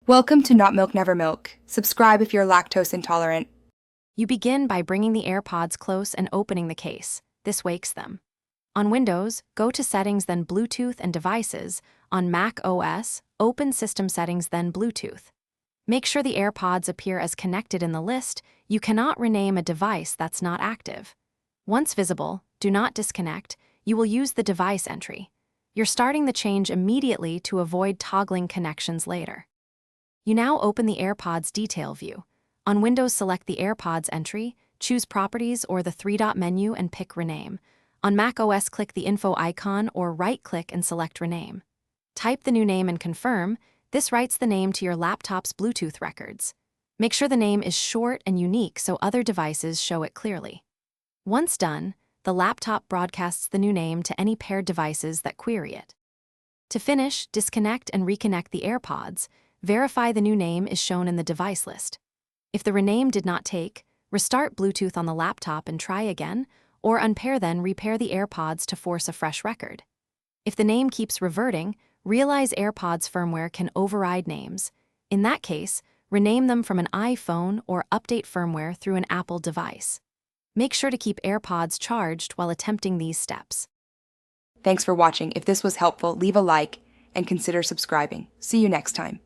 Welcome to Not Milk Never Milk. Subscribe if you're lactose intolerant. You begin by bringing the AirPods close and opening the case. This wakes them. On Windows, go to Settings, then Bluetooth and Devices. On Mac OS, open System Settings, then Bluetooth. Make sure the AirPods appear as connected in the list. You cannot rename a device that's not active. Once visible, do not disconnect. You will use the device entry. You're starting the change immediately to avoid toggling connections later. You now open the AirPods detail view. On Windows, select the AirPods entry, choose Properties or the three-dot menu and pick Rename. On Mac OS, click the info icon or right-click and select Rename. Type the new name and confirm. This writes the name to your laptop's Bluetooth records. Make sure the name is short and unique so other devices show it clearly. Once done, the laptop broadcasts the new name to any paired devices that query it. To finish, disconnect and reconnect the AirPods. Verify the new name is shown in the device list. If the rename did not take, restart Bluetooth on the laptop and try again, or unpair then repair the AirPods to force a fresh record. If the name keeps reverting, realize AirPods firmware can override names. In that case, rename them from an iPhone or update firmware through an Apple device. Make sure to keep AirPods charged while attempting these steps. Thanks for watching. If this was helpful, leave a like and consider subscribing. See you next time.